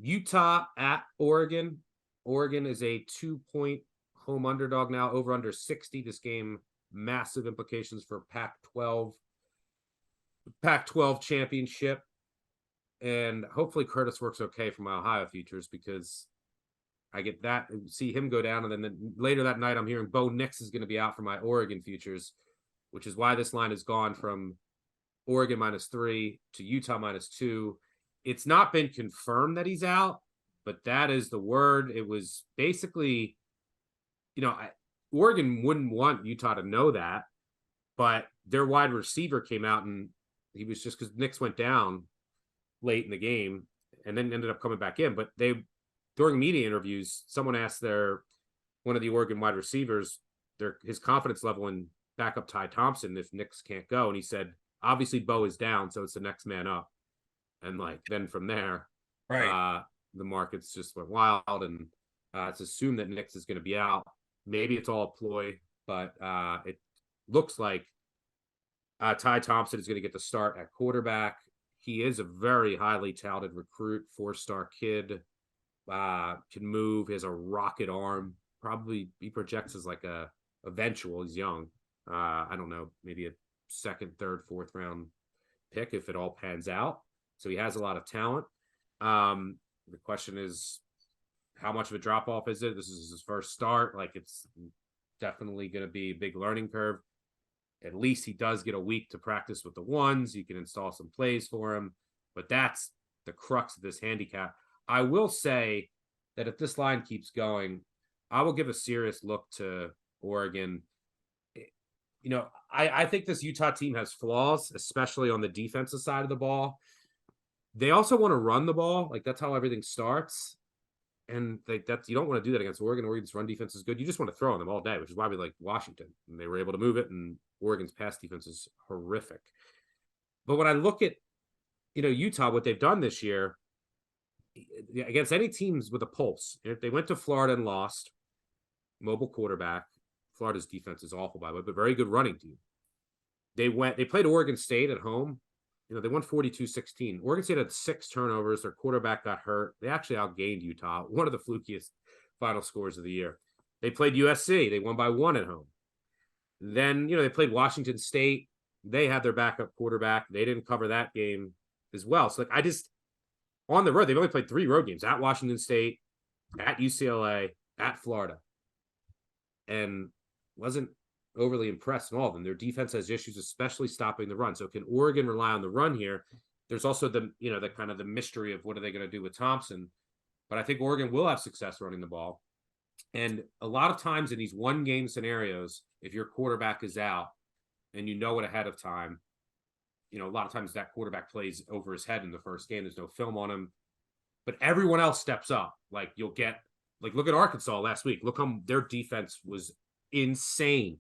Utah at Oregon. Oregon is a 2-point home underdog now, over under 60. This game, massive implications for Pac-12 championship. And hopefully Curtis works okay for my Ohio futures, because I get that, see him go down. And then later that night, I'm hearing Bo Nix is going to be out for my Oregon futures, which is why this line has gone from Oregon -3 to Utah -2. It's not been confirmed that he's out, but that is the word. It was basically, Oregon wouldn't want Utah to know that, but their wide receiver came out and he was just, because Nix went down late in the game and then ended up coming back in. But during media interviews, someone asked one of the Oregon wide receivers his confidence level in backup Ty Thompson if Nix can't go, and he said, obviously Bo is down, so it's the next man up. And then from there, right, the markets just went wild, and it's assumed that Nix is going to be out. Maybe it's all a ploy, but it looks like Ty Thompson is going to get the start at quarterback. He is a very highly touted recruit, 4-star kid, can move, he has a rocket arm. Probably he projects as like eventual, he's young. I don't know, maybe a second, third, fourth round pick if it all pans out. So he has a lot of talent. The question is, how much of a drop off is it? This is his first start. It's definitely going to be a big learning curve. At least he does get a week to practice with the ones. You can install some plays for him, but that's the crux of this handicap. I will say that if this line keeps going, I will give a serious look to Oregon. I think this Utah team has flaws, especially on the defensive side of the ball. They also want to run the ball. That's how everything starts. And you don't want to do that against Oregon. Oregon's run defense is good. You just want to throw on them all day, which is why we like Washington. And they were able to move it, and Oregon's pass defense is horrific. But when I look at, Utah, what they've done this year against any teams with a pulse, if they went to Florida and lost, mobile quarterback. Florida's defense is awful, by the way, but very good running team. They played Oregon State at home. They won 42-16. Oregon State had 6 turnovers. Their quarterback got hurt. They actually outgained Utah, one of the flukiest final scores of the year. They played USC. They won by 1 at home. Then, they played Washington State. They had their backup quarterback. They didn't cover that game as well. So, on the road, they've only played 3 road games, at Washington State, at UCLA, at Florida. And wasn't overly impressed in all of them. Their defense has issues, especially stopping the run. So can Oregon rely on the run here? There's also the kind of the mystery of what are they going to do with Thompson. But I think Oregon will have success running the ball. And a lot of times in these one-game scenarios, if your quarterback is out and you know it ahead of time, a lot of times that quarterback plays over his head in the first game. There's no film on him. But everyone else steps up. You'll get, look at Arkansas last week. Look how their defense was insane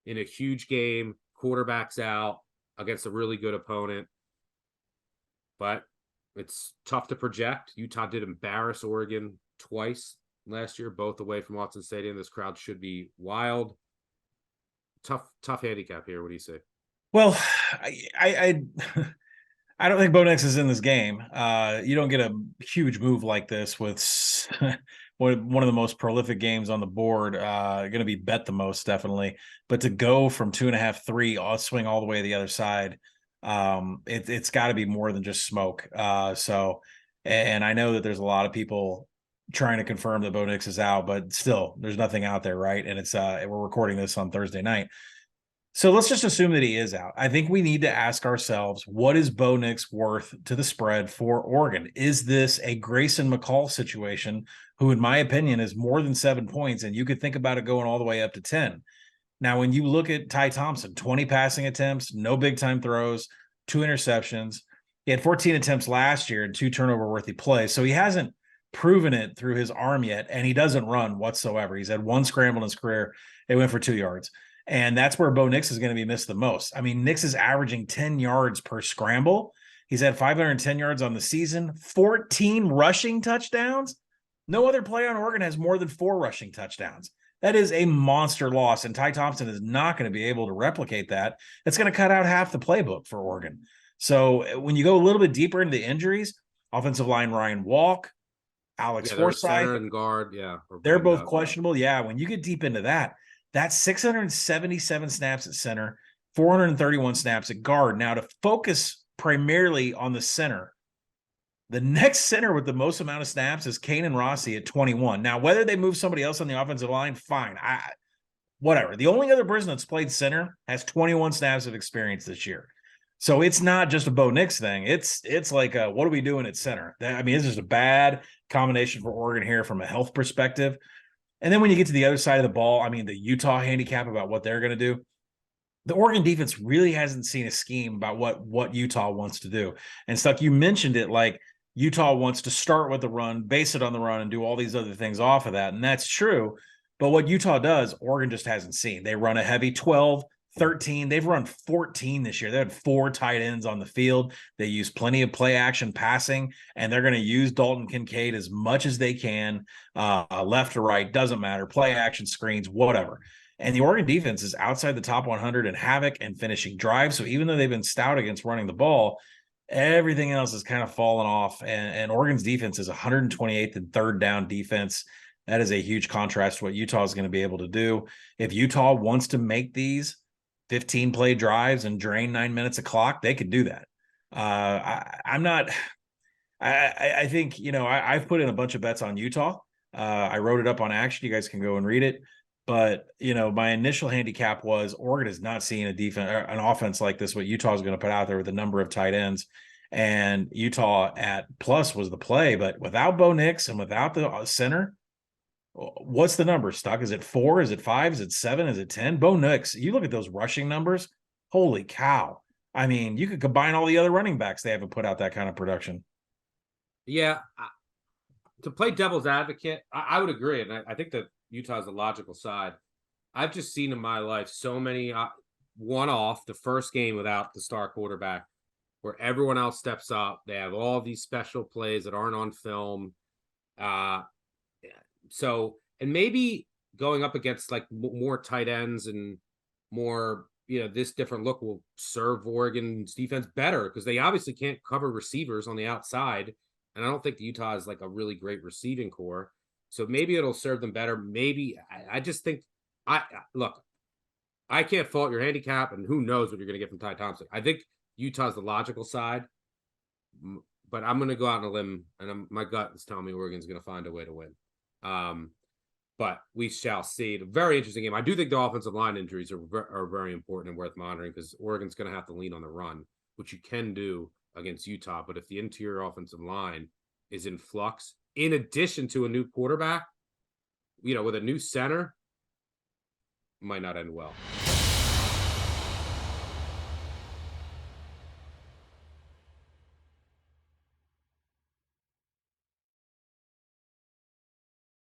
in a huge game, quarterback's out against a really good opponent. But it's tough to project. Utah did embarrass Oregon twice last year, both away from Autzen Stadium. This crowd should be wild. Tough handicap here. What do you say? Well, I don't think Bo Nix is in this game. You don't get a huge move like this with one of the most prolific games on the board. Going to be bet the most, definitely. But to go from 2.5, 3, I'll swing all the way to the other side. It's got to be more than just smoke. And I know that there's a lot of people trying to confirm that Bo Nix is out, but still, there's nothing out there, right? And we're recording this on Thursday night. So let's just assume that he is out. I think we need to ask ourselves, what is Bo Nix worth to the spread for Oregon? Is this a Grayson McCall situation, who, in my opinion, is more than 7 points, and you could think about it going all the way up to 10? Now, when you look at Ty Thompson, 20 passing attempts, no big-time throws, 2 interceptions. He had 14 attempts last year and 2 turnover-worthy plays, so he hasn't proven it through his arm yet, and he doesn't run whatsoever. He's had 1 scramble in his career. It went for 2 yards. And that's where Bo Nix is going to be missed the most. I mean, Nix is averaging 10 yards per scramble. He's had 510 yards on the season, 14 rushing touchdowns. No other player on Oregon has more than 4 rushing touchdowns. That is a monster loss, and Ty Thompson is not going to be able to replicate that. It's going to cut out half the playbook for Oregon. So when you go a little bit deeper into the injuries, offensive line Ryan Walk, Alex Yeah, they're a Forsyth. center and guard. Yeah, or They're banged both up. questionable. Yeah, when you get deep into that, that's 677 snaps at center, 431 snaps at guard. Now, to focus primarily on the center, the next center with the most amount of snaps is Kanan Rossi at 21. Now, whether they move somebody else on the offensive line, fine. Whatever. The only other person that's played center has 21 snaps of experience this year. So it's not just a Bo Nix thing. It's like what are we doing at center? I mean, it's just a bad combination for Oregon here from a health perspective. And then when you get to the other side of the ball, I mean, the Utah handicap about what they're going to do. The Oregon defense really hasn't seen a scheme about what Utah wants to do. And Stuck, you mentioned it, like Utah wants to start with the run, base it on the run, and do all these other things off of that. And that's true. But what Utah does, Oregon just hasn't seen. They run a heavy 12, 13. They've run 14 this year. They had 4 tight ends on the field. They use plenty of play action passing, and they're going to use Dalton Kincaid as much as they can, left or right, doesn't matter. Play action, screens, whatever. And the Oregon defense is outside the top 100 in havoc and finishing drives. So even though they've been stout against running the ball, everything else has kind of fallen off. And Oregon's defense is 128th in third down defense. That is a huge contrast to what Utah is going to be able to do. If Utah wants to make these 15 play drives and drain 9 minutes of clock, they could do that. I think, I've put in a bunch of bets on Utah. I wrote it up on Action. You guys can go and read it. But, my initial handicap was Oregon is not seeing an offense like this, what Utah is going to put out there with a number of tight ends. And Utah at plus was the play. But without Bo Nix and without the center, what's the number, Stuck? Is it 4? Is it 5? Is it 7? Is it 10? Bo Nix, you look at those rushing numbers. Holy cow. I mean, you could combine all the other running backs. They haven't put out that kind of production. Yeah. To play devil's advocate, I would agree. And I think that Utah's the logical side. I've just seen in my life so many one-off, the first game without the star quarterback, where everyone else steps up. They have all these special plays that aren't on film. So, and maybe going up against like more tight ends and more, this different look will serve Oregon's defense better because they obviously can't cover receivers on the outside. And I don't think the Utah is like a really great receiving core. So maybe it'll serve them better. Maybe I just think look, I can't fault your handicap, and who knows what you're going to get from Ty Thompson. I think Utah's the logical side, but I'm going to go out on a limb, and my gut is telling me Oregon's going to find a way to win. But we shall see. A very interesting game. I do think the offensive line injuries are very important and worth monitoring because Oregon's going to have to lean on the run, which you can do against Utah. But if the interior offensive line is in flux, in addition to a new quarterback, with a new center, might not end well.